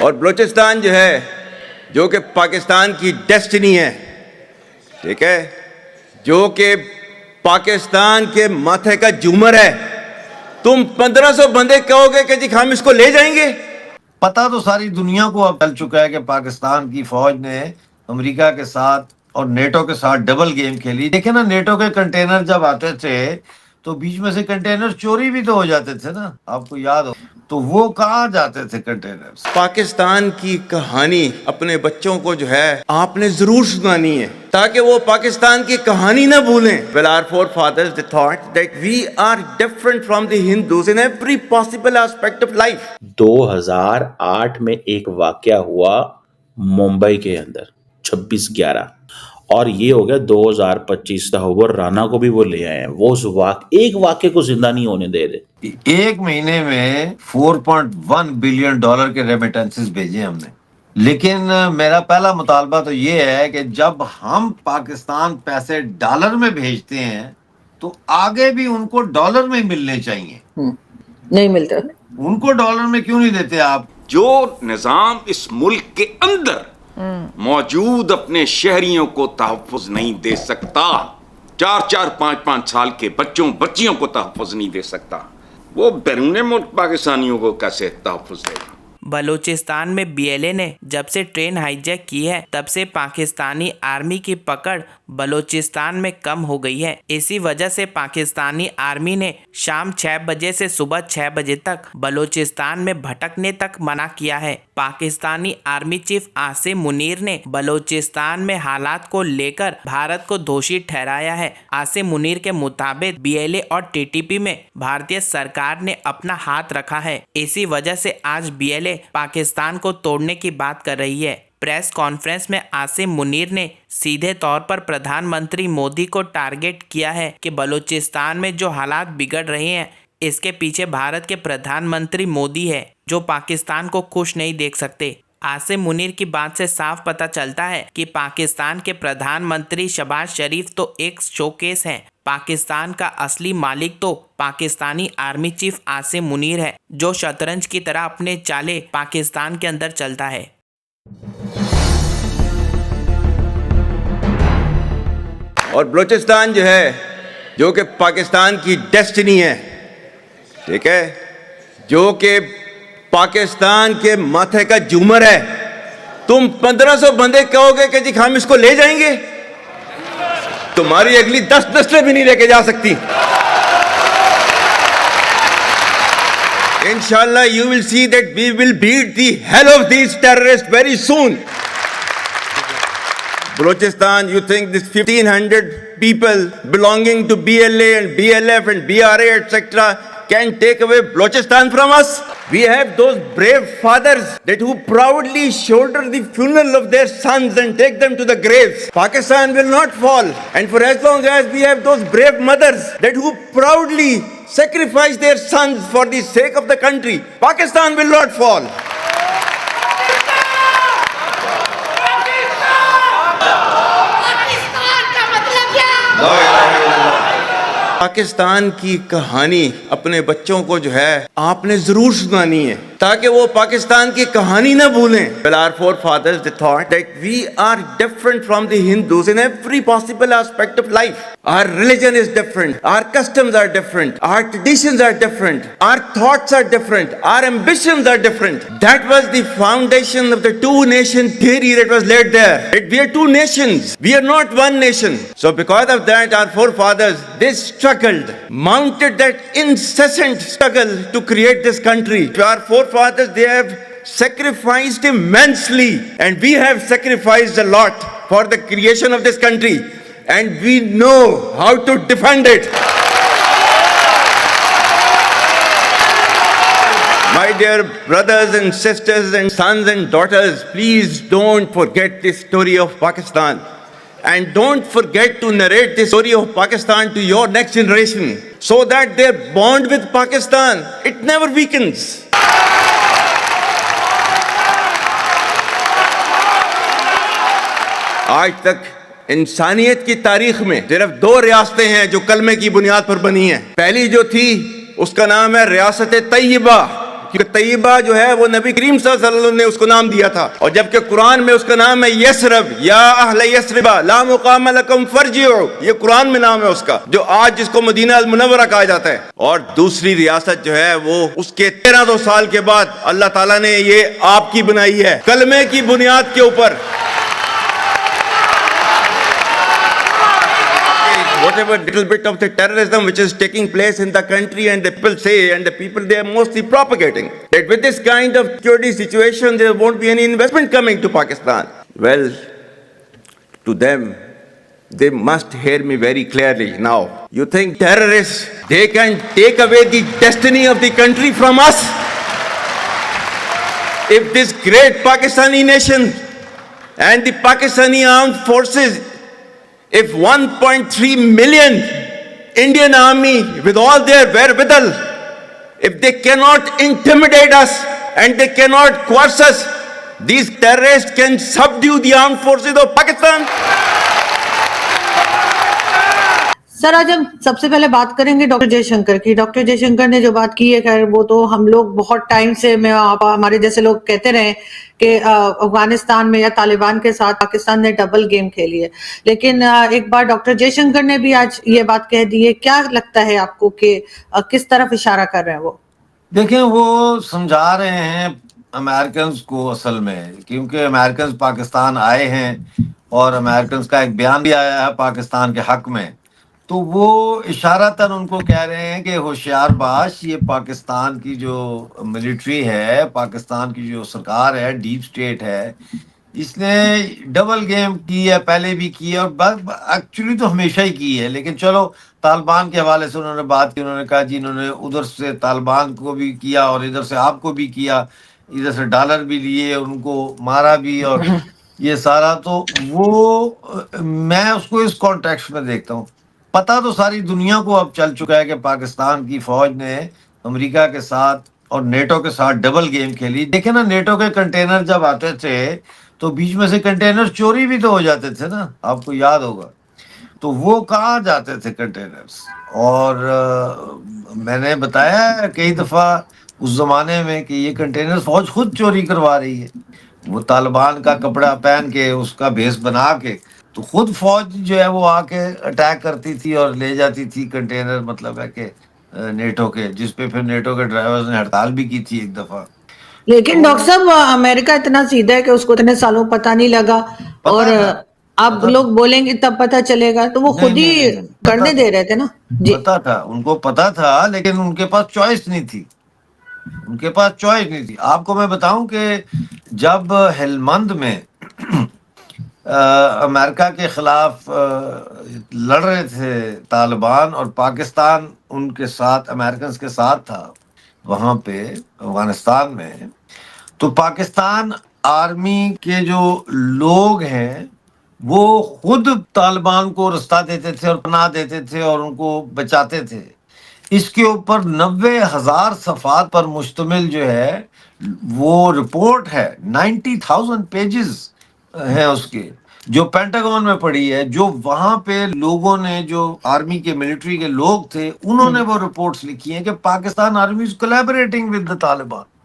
اور بلوچستان جو ہے جو کہ پاکستان کی ڈیسٹنی ہے، ٹھیک ہے، جو کہ پاکستان کے ماتھے کا جومر ہے، تم 1500 بندے کہو گے کہ جی ہم اس کو لے جائیں گے؟ پتہ تو ساری دنیا کو اب چل چکا ہے کہ پاکستان کی فوج نے امریکہ کے ساتھ اور نیٹو کے ساتھ ڈبل گیم کھیلی۔ دیکھیں نا، نیٹو کے کنٹینر جب آتے تھے تو بیچ میں سے کنٹینر چوری بھی تو ہو جاتے تھے نا، آپ کو یاد ہو تو وہ کہاں جاتے تھے کنٹینر؟ پاکستان کی کہانی اپنے بچوں کو جو ہے آپ نے ضرور سنانی ہے تاکہ وہ پاکستان کی کہانی نہ بھولیں۔ Well, our forefathers they thought that we are different from the Hindus in every possible aspect of life. 2008 میں ایک واقعہ ہوا ممبئی کے اندر 26/11 اور یہ ہو گیا 2025 تحور رانا کو بھی وہ لے آئے ہیں، وہ اس ایک واقعے کو زندہ نہیں ہونے دے رہے۔ ایک مہینے میں 4.1 بلین ڈالر کے ریمیٹنسز بھیجے ہم نے، لیکن میرا پہلا مطالبہ تو یہ ہے کہ جب ہم پاکستان پیسے ڈالر میں بھیجتے ہیں تو آگے بھی ان کو ڈالر میں ملنے چاہیے۔ نہیں ملتا، ان کو ڈالر میں کیوں نہیں دیتے آپ؟ جو نظام اس ملک کے اندر موجود اپنے شہریوں کو تحفظ نہیں دے سکتا، 4 5 سال کے بچیوں کو تحفظ نہیں دے سکتا، وہ بیرون ملک پاکستانیوں کو کیسے تحفظ دے گا؟ بلوچستان میں بی ایل اے نے جب سے ٹرین ہائی جیک کی ہے تب سے پاکستانی آرمی کی پکڑ بلوچستان میں کم ہو گئی ہے۔ اسی وجہ سے پاکستانی آرمی نے شام 6 بجے سے صبح 6 بجے تک بلوچستان میں بھٹکنے تک منع کیا ہے۔ پاکستانی آرمی چیف عاصم منیر نے بلوچستان میں حالات کو لے کر بھارت کو دوشی ٹھہرایا ہے۔ عاصم منیر کے مطابق بی ایل اے اور ٹی ٹی پی میں بھارتی سرکار نے اپنا ہاتھ رکھا ہے، اسی وجہ سے آج بی ایل اے پاکستان کو توڑنے کی بات کر رہی ہے۔ پریس کانفرنس میں عاصم منیر نے سیدھے طور پر پردھان منتری مودی کو ٹارگٹ کیا ہے کہ بلوچستان میں جو حالات بگڑ رہے ہیں اس کے پیچھے بھارت کے پردھان منتری مودی ہے جو پاکستان کو خوش نہیں دیکھ سکتے۔ عاصم منیر کی بات سے صاف پتہ چلتا ہے کہ پاکستان کے پردھان منتری شہباز شریف تو ایک شو کیس ہیں، پاکستان کا اصلی مالک تو پاکستانی آرمی چیف عاصم منیر ہے جو شطرنج کی طرح اپنے چالے پاکستان کے اندر چلتا ہے۔ اور بلوچستان جو ہے جو کہ پاکستان کی ڈیسٹنی ہے، ٹھیک ہے، جو کہ پاکستان کے ماتھے کا جومر ہے، تم 1500 بندے کہو گے کہ جی ہم اس کو لے جائیں گے؟ تمہاری اگلی 10 نسلیں بھی نہیں لے کے جا سکتی۔ Inshallah you will see that we will beat the hell of these terrorists very soon. Balochistan, you think this 1500 people belonging to BLA and BLF and BRA etc. can take away Balochistan from us? We have those brave fathers that who proudly shoulder the funeral of their sons and take them to the graves. Pakistan will not fall. And for as long as we have those brave mothers that who proudly sacrifice their sons for the sake of the country, Pakistan will not fall. Pakistan کی کہانی اپنے بچوں کو جو ہے آپ نے ضرور سنانی ہے تاکہ وہ پاکستان کی کہانی نہ بھولیں۔ Well, our forefathers they thought that we are different from the Hindus in every possible aspect of life. Our religion is different, our customs are different, our traditions are different, our thoughts are different, our ambitions are different. That was the foundation of the two-nation theory that was laid there. That we are two nations, we are not one nation. So because of that, our forefathers, they struggled, mounted that incessant struggle to create this country. Our forefathers, they have sacrificed immensely, and we have sacrificed a lot for the creation of this country, and we know how to defend it. My dear brothers and sisters and sons and daughters, please don't forget the story of Pakistan. And don't forget to narrate the story of Pakistan to your next generation so that their bond with Pakistan, it never weakens. آج تک انسانیت کی تاریخ میں صرف 2 ریاستیں ہیں جو کلمے کی بنیاد پر بنی ہیں۔ پہلی جو تھی اس کا نام ہے ریاست طیبہ، کہ طیبہ جو ہے وہ نبی کریم صلی اللہ علیہ وسلم نے اس کو نام دیا تھا، اور جبکہ قرآن میں اس کا نام ہے یسرب، یا اہل یسرب لا مقام لکم فرجعوا، یہ قرآن میں نام ہے اس کا، جو آج جس کو مدینہ المنورہ کہا جاتا ہے۔ اور دوسری ریاست جو ہے وہ اس کے 1300 سال کے بعد اللہ تعالیٰ نے یہ آپ کی بنائی ہے کلمے کی بنیاد کے اوپر۔ Whatever little bit of the terrorism which is taking place in the country, and the people say, and the people they are mostly propagating, that with this kind of security situation there won't be any investment coming to Pakistan. Well, to them, they must hear me very clearly now. You think terrorists, they can take away the destiny of the country from us? If this great Pakistani nation and the Pakistani armed forces, if 1.3 million Indian army with all their wherewithal, if they cannot intimidate us and they cannot coerce us, these terrorists can subdue the armed forces of Pakistan. سر آج ہم سب سے پہلے بات کریں گے doctor J Shankar کی۔ Doctor J Shankar نے جو بات کی ہے، خیر وہ تو ہم لوگ بہت ٹائم سے ہمارے جیسے لوگ کہتے رہے کہ افغانستان میں یا طالبان کے ساتھ پاکستان نے ڈبل گیم کھیلی ہے، لیکن ایک بار ڈاکٹر جے شنکر نے بھی آج یہ بات کہہ دی ہے۔ کیا لگتا ہے آپ کو کہ کس طرف اشارہ کر رہے ہیں وہ؟ دیکھیں، وہ سمجھا رہے ہیں امریکنز کو اصل میں، کیونکہ امریکنز پاکستان آئے ہیں اور امریکنز کا ایک بیان بھی آیا ہے پاکستان کے حق میں، تو وہ اشارتاً ان کو کہہ رہے ہیں کہ ہوشیار باش، یہ پاکستان کی جو ملٹری ہے، پاکستان کی جو سرکار ہے، ڈیپ سٹیٹ ہے، اس نے ڈبل گیم کی ہے، پہلے بھی کی ہے، اور ایکچولی تو ہمیشہ ہی کی ہے، لیکن چلو طالبان کے حوالے سے انہوں نے بات کی، انہوں نے کہا جی انہوں نے ادھر سے طالبان کو بھی کیا اور ادھر سے آپ کو بھی کیا، ادھر سے ڈالر بھی لیے، ان کو مارا بھی، اور یہ سارا۔ تو وہ میں اس کو اس کانٹیکسٹ میں دیکھتا ہوں۔ پتہ تو ساری دنیا کو اب چل چکا ہے کہ پاکستان کی فوج نے امریکہ کے ساتھ اور نیٹو کے ساتھ ڈبل گیم کھیلی۔ دیکھیں نا، نیٹو کے کنٹینر جب آتے تھے تو بیچ میں سے کنٹینر چوری بھی تو ہو جاتے تھے نا، آپ کو یاد ہوگا۔ تو وہ کہاں جاتے تھے کنٹینرز؟ اور میں نے بتایا ہے کئی دفعہ اس زمانے میں کہ یہ کنٹینر فوج خود چوری کروا رہی ہے، وہ طالبان کا کپڑا پہن کے، اس کا بھیس بنا کے، تو خود فوج جو ہے وہ آ کے اٹیک کرتی تھی اور لے جاتی تھی کنٹینر، مطلب ہے کہ نیٹو کے، جس پہ پھر نیٹو کے ڈرائیورز نے ہڑتال بھی کی تھی ایک دفعہ۔ لیکن ڈاکٹر صاحب امریکہ اتنا سیدھا ہے کہ اس کو اتنے سالوں پتہ نہیں لگا، اور اب لوگ بولیں گے تب پتہ چلے گا، تو وہ خود ہی کرنے دے رہے تھے نا۔ جی پتا تھا، ان کو پتا تھا، لیکن ان کے پاس چوائس نہیں تھی، ان کے پاس چوائس نہیں تھی۔ آپ کو میں بتاؤں کہ جب ہلمند میں امریکہ کے خلاف لڑ رہے تھے طالبان، اور پاکستان ان کے ساتھ، امریکنز کے ساتھ تھا وہاں پہ افغانستان میں، تو پاکستان آرمی کے جو لوگ ہیں وہ خود طالبان کو رستہ دیتے تھے اور پناہ دیتے تھے اور ان کو بچاتے تھے۔ اس کے اوپر 90,000 صفحات پر مشتمل جو ہے وہ رپورٹ ہے، 90,000 پیجز ہیں اس کے، جو پینٹاگون میں پڑی ہے، جو وہاں پہ لوگوں نے، جو آرمی کے ملٹری کے لوگ تھے، انہوں نے وہ رپورٹس لکھی ہیں کہ Pakistan army is collaborating with the Taliban.